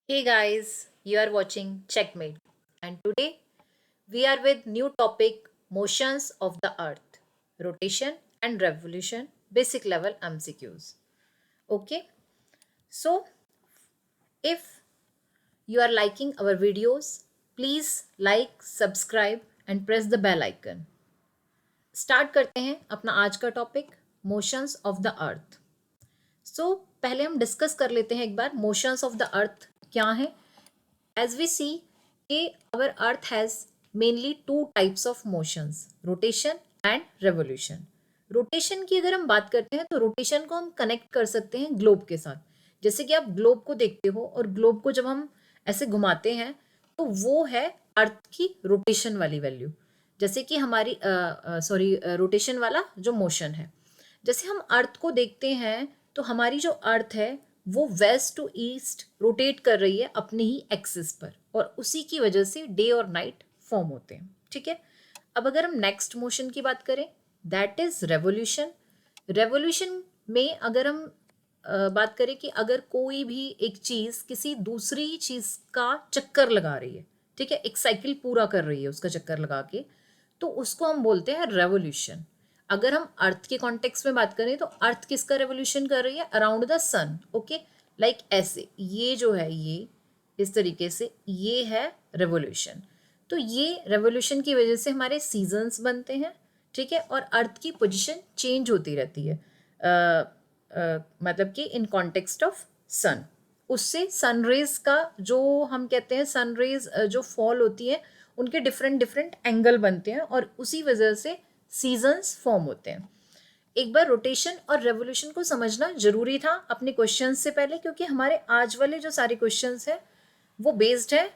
Hey guys, you are watching Checkmate, and today we are with new topic motions of the earth, rotation and revolution, basic level MCQs. Okay, so if you are liking our videos, please like, subscribe and press the bell icon. Start करते हैं अपना आज का topic motions of the earth. So पहले हम discuss कर लेते हैं एक बार मोशंस ऑफ द अर्थ क्या है. As we see कि our earth has mainly two types of motions, rotation and revolution. Rotation की अगर हम बात करते हैं तो रोटेशन को हम कनेक्ट कर सकते हैं ग्लोब के साथ. जैसे कि आप ग्लोब को देखते हो और ग्लोब को जब हम ऐसे घुमाते हैं तो वो है अर्थ की रोटेशन वाली वैल्यू. जैसे कि हमारी रोटेशन वाला जो मोशन है. जैसे हम अर्थ को देखते हैं तो हमारी जो अर्थ है वो वेस्ट टू ईस्ट रोटेट कर रही है अपनी ही एक्सिस पर और उसी की वजह से डे और नाइट फॉर्म होते हैं. ठीक है. अब अगर हम नेक्स्ट मोशन की बात करें दैट इज रेवोल्यूशन. रेवोल्यूशन में अगर हम बात करें कि अगर कोई भी एक चीज़ किसी दूसरी चीज़ का चक्कर लगा रही है, ठीक है, एक साइकिल पूरा कर रही है उसका चक्कर लगा के, तो उसको हम बोलते हैं रेवोल्यूशन. अगर हम अर्थ के कॉन्टेक्स्ट में बात करें तो अर्थ किसका रेवोल्यूशन कर रही है around the sun. Okay, like ऐसे ये जो है ये इस तरीके से ये है रेवोल्यूशन. तो ये रेवोल्यूशन की वजह से हमारे सीजन्स बनते हैं. ठीक है. और अर्थ की पोजीशन चेंज होती रहती है मतलब कि इन कॉन्टेक्स्ट ऑफ सन. उससे सनरेज का जो हम कहते हैं सनरेज जो फॉल होती है उनके डिफरेंट डिफरेंट एंगल बनते हैं और उसी वजह से सीजन्स फॉर्म होते हैं. एक बार रोटेशन और रेवोल्यूशन को समझना जरूरी था अपने क्वेश्चंस से पहले, क्योंकि हमारे आज वाले जो सारे क्वेश्चंस हैं वो बेस्ड है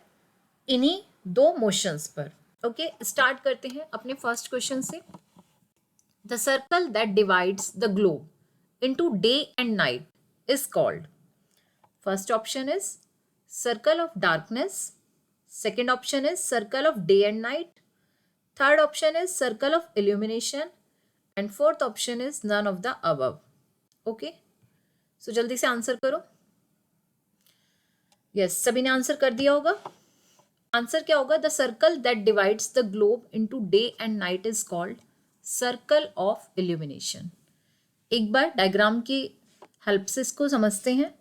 इन्हीं दो मोशंस पर. ओके, स्टार्ट करते हैं अपने फर्स्ट क्वेश्चन से. The circle that divides the globe into day and night is called. First option is circle of darkness. Second option is circle of day and night. Third option is circle of illumination and fourth option is none of the above. Okay, so जल्दी से answer करो. Yes, सभी ने answer कर दिया होगा. Answer क्या होगा? The circle that divides the globe into day and night is called circle of illumination. एक बार डायग्राम की हेल्प से इसको समझते हैं.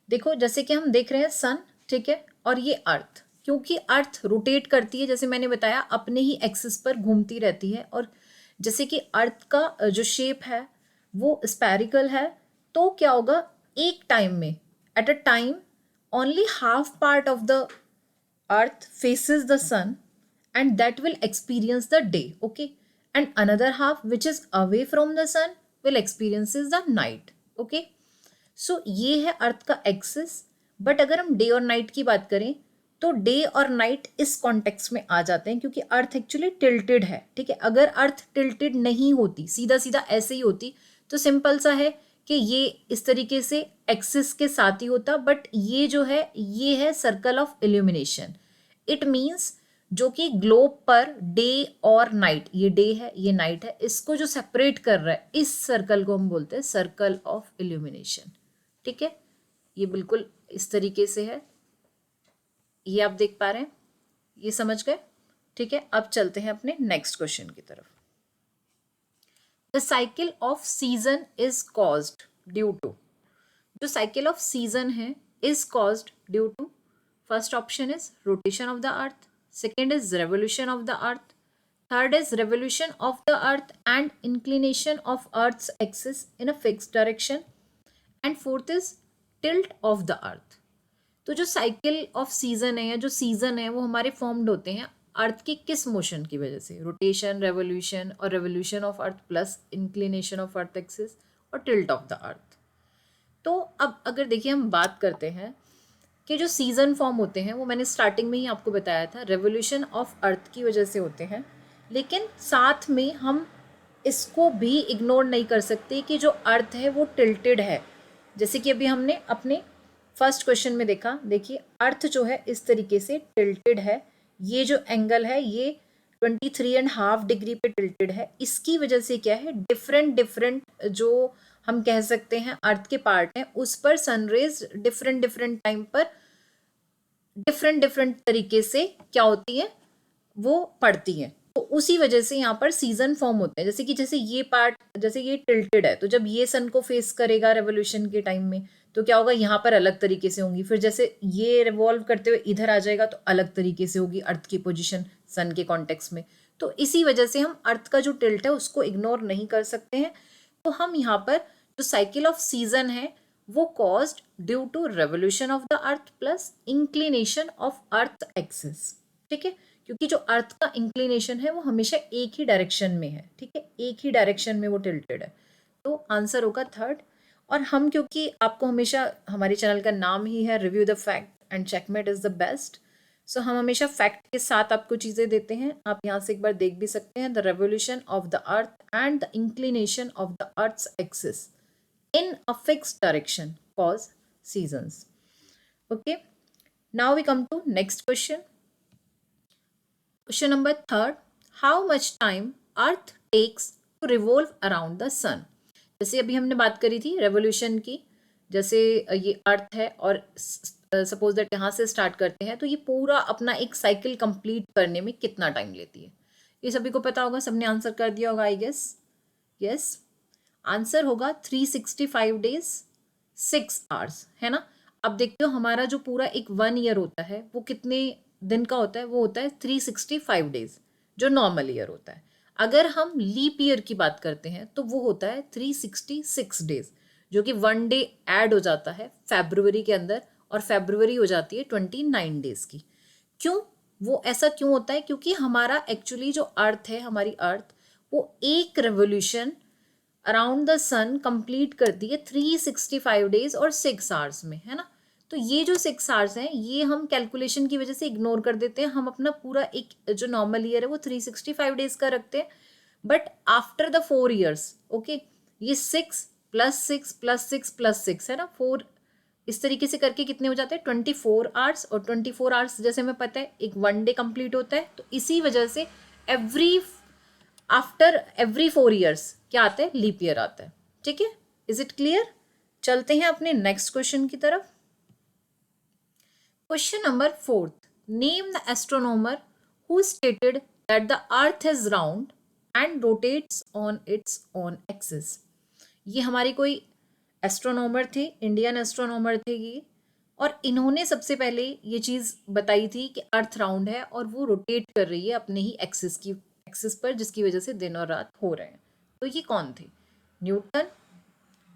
देखो, जैसे कि हम देख रहे हैं सन, ठीक है, और ये अर्थ. क्योंकि अर्थ रोटेट करती है, जैसे मैंने बताया, अपने ही एक्सिस पर घूमती रहती है. और जैसे कि अर्थ का जो शेप है वो स्पैरिकल है, तो क्या होगा एक टाइम में, at a time, only half part of the earth faces the sun and that will experience the day. Okay, and another half which is away from the sun will experiences the night. Okay, so ये है अर्थ का axis. But अगर हम day और night की बात करें तो डे और नाइट इस कॉन्टेक्स्ट में आ जाते हैं क्योंकि अर्थ एक्चुअली टिल्टेड है. ठीक है. अगर अर्थ टिल्टेड नहीं होती, सीधा सीधा ऐसे ही होती, तो सिंपल सा है कि ये इस तरीके से एक्सिस के साथ ही होता. बट ये जो है ये है circle of illumination. It means जो कि ग्लोब पर डे और नाइट, ये डे है ये नाइट है, इसको जो सेपरेट कर रहा है इस सर्कल को हम बोलते हैं सर्कल ऑफ इल्यूमिनेशन. ठीक है. ये बिल्कुल इस तरीके से है, ये आप देख पा रहे हैं, ये समझ गए. ठीक है. अब चलते हैं अपने नेक्स्ट क्वेश्चन की तरफ. The cycle of season is caused due to. जो साइकिल ऑफ सीजन है is caused due to. First option is rotation of the earth. Second is revolution of the earth. Third is revolution of the earth and inclination of earth's axis in a fixed direction. And fourth is tilt of the earth. तो जो cycle of season है या जो season है वो हमारे formed होते हैं अर्थ की किस मोशन की वजह से? रोटेशन, रेवोल्यूशन और revolution of earth plus inclination of earth axis और टिल्ट ऑफ द अर्थ. तो अब अगर देखिए हम बात करते हैं कि जो सीजन फॉर्म होते हैं वो मैंने स्टार्टिंग में ही आपको बताया था रेवोल्यूशन ऑफ अर्थ की वजह से होते हैं. लेकिन साथ में हम इसको भी इग्नोर नहीं कर सकते कि जो अर्थ है वो टिल्टेड है. जैसे कि अभी हमने अपने फर्स्ट क्वेश्चन में देखा, देखिए अर्थ जो है इस तरीके से टिल्टेड है. ये जो एंगल है ये 23.5 डिग्री पे टिल्टेड है. इसकी वजह से क्या है, डिफरेंट डिफरेंट जो हम कह सकते हैं अर्थ के पार्ट हैं उस पर सनरेज डिफरेंट डिफरेंट टाइम पर डिफरेंट डिफरेंट तरीके से क्या होती है, वो पड़ती हैं। तो उसी वजह से यहाँ पर सीजन फॉर्म होते हैं। जैसे ये पार्ट, जैसे ये टिल्टेड है, तो जब ये सन को फेस करेगा रेवोल्यूशन के टाइम में, तो क्या होगा, यहाँ पर अलग तरीके से होंगी। फिर जैसे ये रिवॉल्व करते हुए इधर आ जाएगा तो अलग तरीके से होगी अर्थ की पोजीशन सन के कॉन्टेक्स्ट में। तो इसी वजह से हम अर्थ का जो टिल्ट है उसको इग्नोर नहीं कर सकते हैं। तो हम यहाँ पर जो साइकिल ऑफ सीजन है वो caused due to revolution of the earth plus inclination of earth axis. ठीक है, क्योंकि जो अर्थ का इंक्लिनेशन है वो हमेशा एक ही डायरेक्शन में है। ठीक है, एक ही डायरेक्शन में वो टिल्टेड है। तो आंसर होगा थर्ड। और हम, क्योंकि आपको हमेशा, हमारे चैनल का नाम ही है review the fact and checkmate is the best, so हम हमेशा फैक्ट के साथ आपको चीज़ें देते हैं। आप यहाँ से एक बार देख भी सकते हैं, the revolution of the earth and the inclination of the earth's axis in a fixed direction cause seasons. Okay, now we come to next question. Question number third, how much time earth takes to revolve around the sun? जैसे अभी हमने बात करी थी revolution की, जैसे ये अर्थ है और सपोज दैट यहाँ से स्टार्ट करते हैं, तो ये पूरा अपना एक साइकिल कंप्लीट करने में कितना टाइम लेती है, ये सभी को पता होगा, सबने आंसर कर दिया होगा आई गेस। यस, आंसर होगा 365 डेज 6 आवर्स, है ना। अब देखते हो हमारा जो पूरा एक 1 ईयर होता है वो कितने दिन का होता है, वो होता है 365 डेज, जो नॉर्मल ईयर होता है। अगर हम लीप ईयर की बात करते हैं तो वो होता है 366 डेज, जो कि 1 डे ऐड हो जाता है फरवरी के अंदर, और फरवरी हो जाती है 29 डेज की। क्यों, वो ऐसा क्यों होता है, क्योंकि हमारा एक्चुअली जो अर्थ है, हमारी अर्थ, वो एक revolution around the sun complete करती है 365 डेज और 6 आवर्स में, है ना। तो ये जो 6 आवर्स हैं ये हम कैलकुलेशन की वजह से इग्नोर कर देते हैं। हम अपना पूरा एक जो नॉर्मल ईयर है वो 365 डेज का रखते हैं। But after the 4 years, okay, ये 6 + 6 + 6 + 6 है ना, 4, इस तरीके से करके कितने हो जाते हैं 24 आवर्स। और 24 आवर्स जैसे हमें पता है एक 1 डे कंप्लीट होता है। तो इसी वजह से आफ्टर एवरी 4 ईयर्स क्या आता है, लीप ईयर आता है। ठीक है, इज इट क्लियर। चलते हैं अपने नेक्स्ट क्वेश्चन की तरफ। Question number 4, name the astronomer who stated that the earth is round and rotates on its own axis. ये हमारी कोई एस्ट्रोनॉमर थे, इंडियन एस्ट्रोनॉमर थे ये, और इन्होंने सबसे पहले ये चीज़ बताई थी कि अर्थ राउंड है और वो रोटेट कर रही है अपने ही एक्सिस पर, जिसकी वजह से दिन और रात हो रहे हैं। तो ये कौन थे, न्यूटन,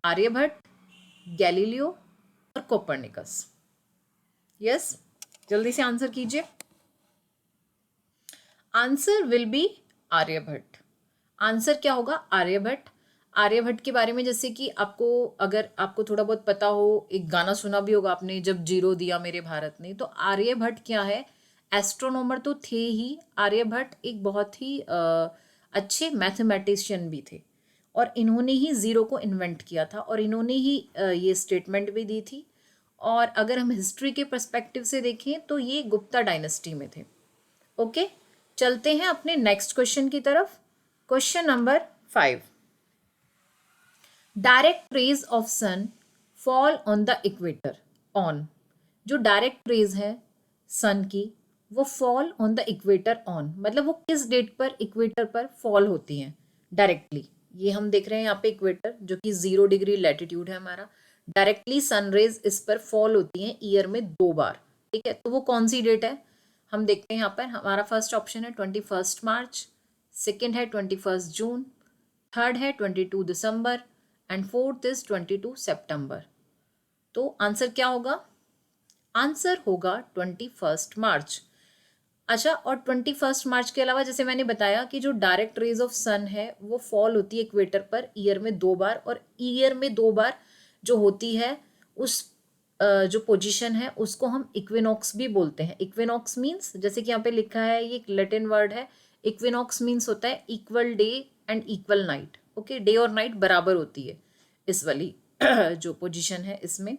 आर्यभट्ट, गैलीलियो और कोपरनिकस। यस, जल्दी से आंसर कीजिए। Answer will be Aryabhatta. Answer क्या होगा, आर्यभट्ट। आर्यभट्ट के बारे में जैसे कि आपको, अगर आपको थोड़ा बहुत पता हो, एक गाना सुना भी होगा आपने, जब जीरो दिया मेरे भारत ने। तो आर्यभट्ट क्या है, एस्ट्रोनॉमर तो थे ही, आर्यभट्ट एक बहुत ही अच्छे मैथमेटिशियन भी थे, और इन्होंने ही ज़ीरो को इन्वेंट किया था, और इन्होंने ही ये स्टेटमेंट भी दी थी। और अगर हम हिस्ट्री के पर्सपेक्टिव से देखें तो ये गुप्ता डायनेस्टी में थे। ओके, चलते हैं अपने नेक्स्ट क्वेश्चन की तरफ। Question number 5, direct rays of sun fall on the equator on. जो डायरेक्ट रेज है सन की वो fall on the equator on, मतलब वो किस डेट पर इक्वेटर पर फॉल होती हैं डायरेक्टली। ये हम देख रहे हैं यहाँ पे इक्वेटर, जो कि 0 डिग्री लैटिट्यूड है हमारा। डायरेक्टली सनरेज इस पर फॉल होती हैं ईयर में 2 बार। ठीक है, तो वो कौन सी डेट है, हम देखते हैं यहाँ पर। हमारा फर्स्ट ऑप्शन है 21 मार्च, सेकेंड है 21 जून, थर्ड है 22 दिसंबर एंड फोर्थ इज 22 सितंबर। तो आंसर क्या होगा, आंसर होगा 21 मार्च। अच्छा, और 21 मार्च के अलावा जैसे मैंने बताया कि जो डायरेक्ट रेज ऑफ सन है वो फॉल होती है इक्वेटर पर ईयर में 2 बार, और ईयर में 2 बार जो होती है उस जो पोजीशन है उसको हम इक्विनॉक्स भी बोलते हैं। इक्विनॉक्स मीन्स, जैसे कि यहाँ पे लिखा है, ये एक लैटिन वर्ड है। इक्विनॉक्स मीन्स होता है equal day and equal night. Okay, day और नाइट बराबर होती है इस वाली जो पोजीशन है इसमें।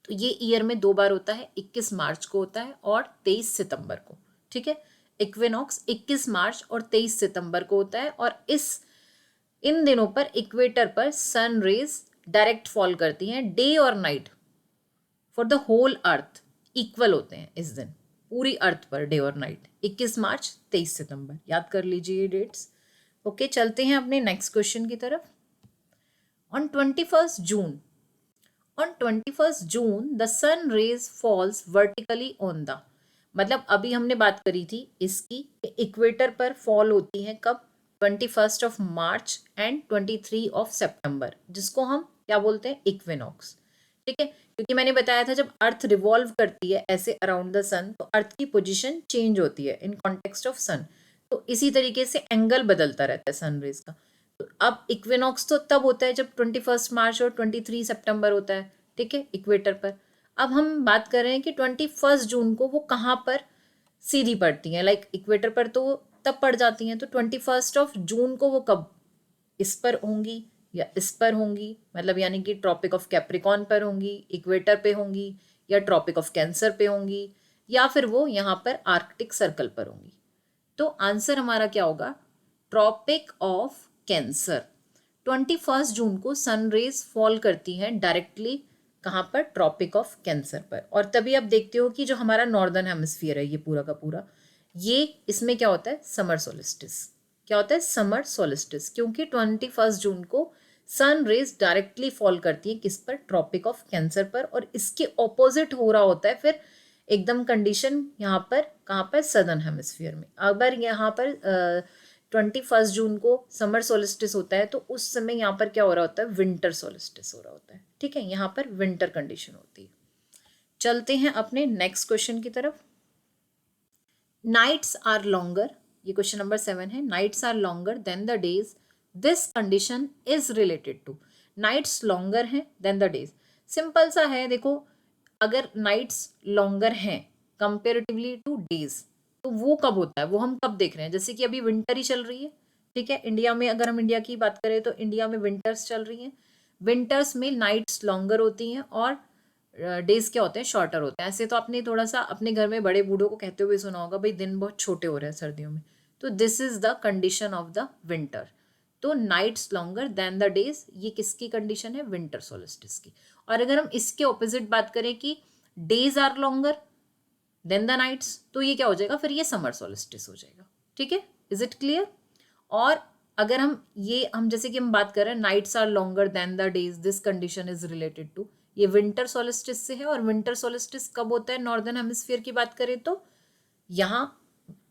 तो ये ईयर में 2 बार होता है, 21 मार्च को होता है और 23 सितंबर को। ठीक है, इक्विनॉक्स 21 मार्च और 23 सितंबर को होता है, और इन दिनों पर इक्वेटर पर सन रेज डायरेक्ट फॉल करती हैं, डे और night for the whole earth. Equal होते हैं इस दिन पूरी अर्थ पर, डे और नाइट। 21 मार्च, 23 सितंबर, याद कर लीजिए ये डेट्स। ओके, चलते हैं अपने नेक्स्ट क्वेश्चन की तरफ। On 21st June, on 21st June the sun rays falls vertically on the, मतलब अभी हमने बात करी थी इसकी इक्वेटर पर फॉल होती हैं कब, 21st मार्च एंड 23 सितंबर, जिसको हम क्या बोलते हैं, इक्विनॉक्स। ठीक है, क्योंकि मैंने बताया था जब अर्थ रिवॉल्व करती है ऐसे अराउंड द सन तो अर्थ की पोजीशन चेंज होती है इन कॉन्टेक्स्ट ऑफ सन, तो इसी तरीके से एंगल बदलता रहता है सनरेज का। तो अब इक्विनॉक्स तो तब होता है जब 21 मार्च और 23 सितंबर होता है, ठीक है, इक्वेटर पर। अब हम बात कर रहे हैं कि 21 जून को वो कहाँ पर सीधी पड़ती हैं, लाइक इक्वेटर पर तो वो तब पड़ जाती हैं, तो 21 जून को वो कब इस पर होंगी या इस पर होंगी, मतलब यानी कि ट्रॉपिक ऑफ कैप्रिकॉन पर होंगी, इक्वेटर पे होंगी, या ट्रॉपिक ऑफ कैंसर पे होंगी, या फिर वो यहाँ पर आर्कटिक सर्कल पर होंगी। तो आंसर हमारा क्या होगा, ट्रॉपिक ऑफ कैंसर। 21 जून को सनरेज फॉल करती हैं डायरेक्टली कहाँ पर, ट्रॉपिक ऑफ कैंसर पर। और तभी आप देखते हो कि जो हमारा नॉर्दर्न हेमिस्फीयर है ये पूरा का पूरा, ये इसमें क्या होता है, समर सोलिस्टिस। क्या होता है, समर सोलिस्टिस, क्योंकि 21 जून को सन रेज डायरेक्टली फॉल करती है किस पर, ट्रॉपिक ऑफ कैंसर पर, और इसके ऑपोजिट हो रहा होता है फिर एकदम कंडीशन यहाँ पर, कहाँ पर, सदर्न हेमिस्फीयर में। अगर यहाँ पर 21 जून को समर सोलिस्टिस होता है तो उस समय यहाँ पर क्या हो रहा होता है, विंटर सोलिस्टिस हो रहा होता है। ठीक है, यहाँ पर विंटर कंडीशन होती है। चलते हैं अपने नेक्स्ट क्वेश्चन की तरफ। नाइट्स आर लॉन्गर, ये क्वेश्चन नंबर 7 है। Nights are longer than the days, this condition is related to. Nights longer हैं देन द डेज, सिंपल सा है। देखो, अगर नाइट्स लॉन्गर हैं कंपेरेटिवली टू डेज तो वो कब होता है, वो हम कब देख रहे हैं, जैसे कि अभी विंटर ही चल रही है। ठीक है, इंडिया में अगर हम इंडिया की बात करें तो इंडिया में विंटर्स चल रही हैं। विंटर्स में नाइट्स लॉन्गर होती हैं और डेज क्या होते हैं, शॉर्टर होते हैं। ऐसे तो आपने थोड़ा सा अपने घर में बड़े बूढ़ों को कहते हुए सुना होगा, भाई दिन बहुत छोटे हो रहे हैं सर्दियों में, तो this is the condition of the winter. तो nights longer than the days, ये किसकी कंडीशन है, विंटर सोलिस्टिस की। और अगर हम इसके ऑपोजिट बात करें कि days are longer than the nights, तो ये क्या हो जाएगा, फिर ये समर सोलिस्टिस हो जाएगा। ठीक है, इज इट क्लियर। और अगर हम जैसे कि हम बात कर रहे हैं nights are longer than the days, this condition is related to, ये विंटर सोलिस्टिस से है। और विंटर सोलिस्टिस कब होता है, नॉर्दर्न हेमिस्फीयर की बात करें तो यहाँ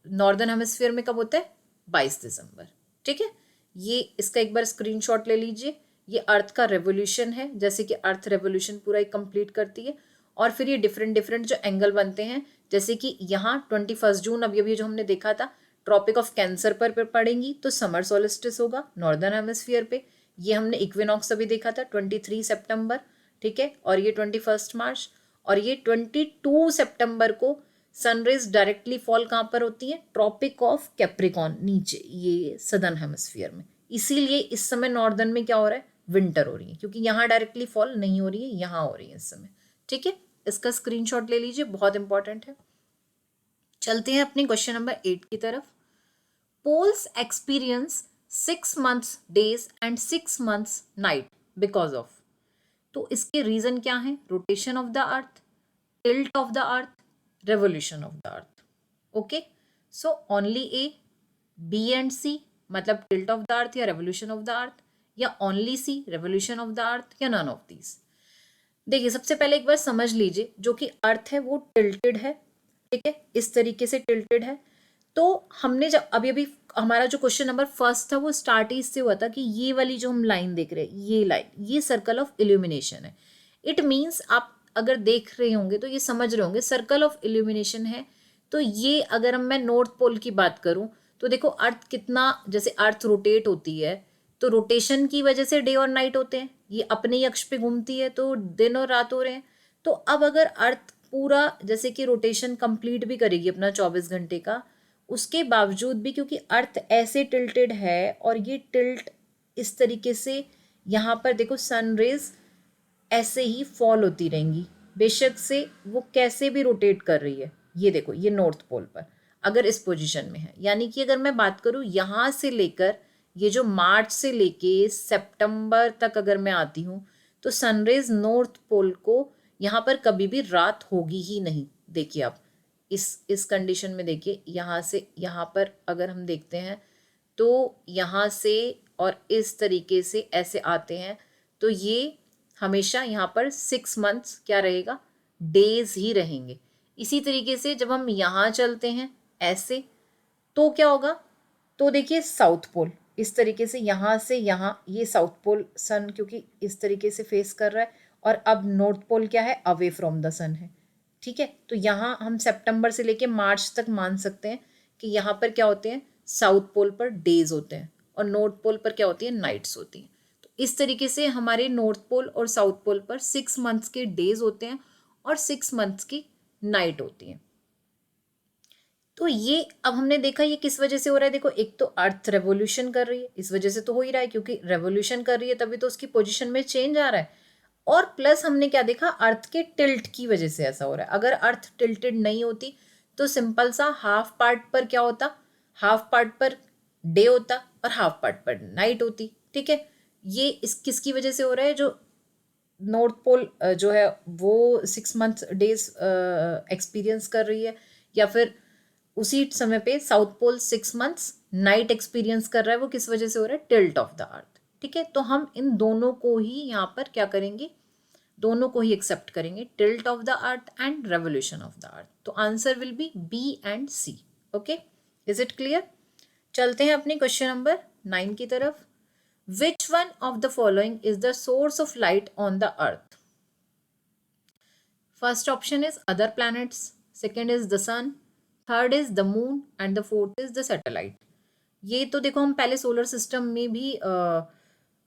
नॉर्दर्न हेमिस्फीयर में कब होता है, 22 दिसंबर। ठीक है, ये इसका एक बार स्क्रीनशॉट ले लीजिए। ये अर्थ का रेवोल्यूशन है, जैसे कि अर्थ रेवोल्यूशन पूरा एक कंप्लीट करती है। और फिर ये डिफरेंट डिफरेंट जो एंगल बनते हैं, जैसे कि यहाँ 21 जून अभी अभी जो हमने देखा था ट्रॉपिक ऑफ कैंसर पर पड़ेंगी तो समर सोलिस्टिस होगा नॉर्दर्न हेमिस्फीयर पे। ये हमने इक्विनॉक्स अभी देखा था 23 सितंबर। ठीक है, और ये 21 मार्च, और ये 22 सितंबर को सनरेज डायरेक्टली फॉल कहाँ पर होती है, ट्रॉपिक ऑफ कैप्रिकॉन नीचे, ये सदर्न हेमिस्फीयर में। इसीलिए इस समय नॉर्दर्न में क्या हो रहा है, विंटर हो रही है, क्योंकि यहाँ डायरेक्टली फॉल नहीं हो रही है, यहाँ हो रही है इस समय। ठीक है, इसका स्क्रीनशॉट ले लीजिए, बहुत इंपॉर्टेंट है। चलते हैं अपने क्वेश्चन नंबर 8 की तरफ। Poles experience 6 months days and 6 months night because of, तो इसके रीजन क्या है, rotation of the earth, tilt of the earth, revolution of the earth. Okay, so only A, B and C, मतलब tilt of the earth या revolution of the earth, या only C, revolution of the earth, या none of these. देखिए, सबसे पहले एक बार समझ लीजिए, जो कि अर्थ है वो टिल्टेड है। ठीक है, इस तरीके से टिल्टेड है। तो हमने जब अभी अभी हमारा जो क्वेश्चन नंबर फर्स्ट था वो स्टार्ट ही इससे हुआ था कि ये वाली जो हम लाइन देख रहे हैं, ये लाइन, ये सर्कल ऑफ इल्यूमिनेशन है। इट मीन्स आप अगर देख रहे होंगे तो ये समझ रहे होंगे सर्कल ऑफ इल्यूमिनेशन है। तो ये अगर मैं नॉर्थ पोल की बात करूं तो देखो अर्थ कितना, जैसे अर्थ रोटेट होती है तो रोटेशन की वजह से डे और नाइट होते हैं, ये अपने ही अक्ष पे घूमती है तो दिन और रात हो रहे हैं। तो अब अगर अर्थ पूरा जैसे कि रोटेशन कंप्लीट भी करेगी अपना 24 घंटे का, उसके बावजूद भी क्योंकि अर्थ ऐसे टिल्टेड है और ये टिल्ट इस तरीके से, यहाँ पर देखो सनरेज ऐसे ही फॉल होती रहेंगी, बेशक से वो कैसे भी रोटेट कर रही है। ये देखो, ये नॉर्थ पोल पर अगर इस पोजीशन में है, यानी कि अगर मैं बात करूँ यहाँ से लेकर ये जो मार्च से लेके सितंबर तक अगर मैं आती हूँ तो सनरेज नॉर्थ पोल को यहाँ पर कभी भी रात होगी ही नहीं, देखिए आप इस कंडीशन में देखिए, यहाँ से यहाँ पर अगर हम देखते हैं तो यहाँ से और इस तरीके से ऐसे आते हैं, तो ये हमेशा यहाँ पर 6 मंथ्स क्या रहेगा, डेज ही रहेंगे। इसी तरीके से जब हम यहाँ चलते हैं ऐसे, तो क्या होगा, तो देखिए साउथ पोल इस तरीके से यहाँ से यहाँ, ये साउथ पोल सन क्योंकि इस तरीके से फेस कर रहा है, और अब नॉर्थ पोल क्या है, अवे फ्रॉम द सन है। ठीक है, तो यहाँ हम सितंबर से लेके मार्च तक मान सकते हैं कि यहाँ पर क्या होते हैं, साउथ पोल पर डेज होते हैं और नॉर्थ पोल पर क्या होती है, नाइट्स होती हैं। तो इस तरीके से हमारे नॉर्थ पोल और साउथ पोल पर 6 मंथ्स के डेज होते हैं और 6 मंथ्स की नाइट होती है। तो ये अब हमने देखा ये किस वजह से हो रहा है, देखो एक तो अर्थ रेवोल्यूशन कर रही है, इस वजह से तो हो ही रहा है क्योंकि रेवोल्यूशन कर रही है तभी तो उसकी पोजीशन में चेंज आ रहा है। और प्लस हमने क्या देखा, अर्थ के टिल्ट की वजह से ऐसा हो रहा है। अगर अर्थ टिल्टेड नहीं होती तो सिंपल सा हाफ पार्ट पर क्या होता, हाफ पार्ट पर डे होता और हाफ पार्ट पर नाइट होती। ठीक है, ये इस किसकी वजह से हो रहा है, जो नॉर्थ पोल जो है वो 6 मंथ डेज एक्सपीरियंस कर रही है, या फिर उसी समय पे south pole 6 months night experience कर रहा है। वो किस वजह से हो रहा है, टिल्ट ऑफ द अर्थ। ठीक है, तो हम इन दोनों को ही यहाँ पर क्या करेंगे, दोनों को ही एक्सेप्ट करेंगे, tilt of the earth and revolution of the earth. तो answer will be B and C. Okay, is it clear? चलते हैं अपने क्वेश्चन नंबर 9 की तरफ। Which one of the following is the source of light on the earth? First option is other planets, second is the sun, third is the moon and the fourth is the satellite. ये तो देखो हम पहले solar system में भी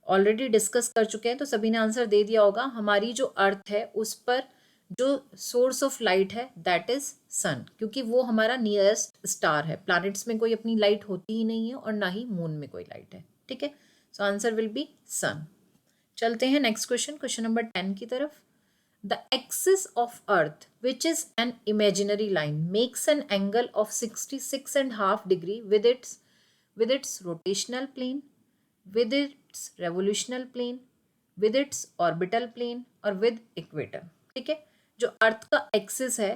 already discuss कर चुके हैं, तो सभी ने आंसर दे दिया होगा। हमारी जो अर्थ है उस पर जो सोर्स ऑफ लाइट है दैट इज सन, क्योंकि वो हमारा नियरेस्ट स्टार है। प्लैनेट्स में कोई अपनी लाइट होती ही नहीं है और ना ही मून में कोई लाइट है। ठीक है, सो आंसर विल बी सन। चलते हैं नेक्स्ट क्वेश्चन, क्वेश्चन नंबर 10 की तरफ। The axis of Earth, which is an imaginary line, makes an angle of 66.5 degree with its rotational plane, with its revolutional plane, with its orbital plane और with equator। ठीक है, जो अर्थ का axis है,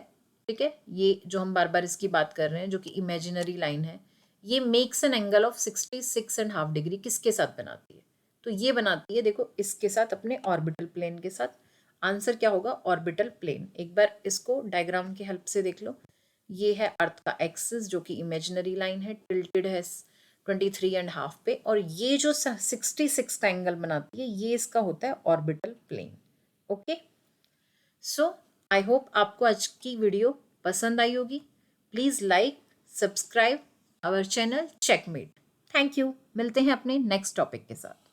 ठीक है, ये जो हम बार बार इसकी बात कर रहे हैं जो कि इमेजिनरी लाइन है, ये makes an angle of 66.5 degree किसके साथ बनाती है, तो ये बनाती है देखो इसके साथ, अपने ऑर्बिटल प्लेन के साथ। आंसर क्या होगा, ऑर्बिटल प्लेन। एक बार इसको डायग्राम की हेल्प से देख लो। ये है अर्थ का एक्सिस जो कि इमेजिनरी लाइन है, टिल्टेड है 23.5 पे, और ये जो 66 का एंगल बनाती है ये इसका होता है orbital plane. Okay, so I hope आपको आज की वीडियो पसंद आई होगी। Please like subscribe our channel Checkmate. Thank you, मिलते हैं अपने नेक्स्ट टॉपिक के साथ।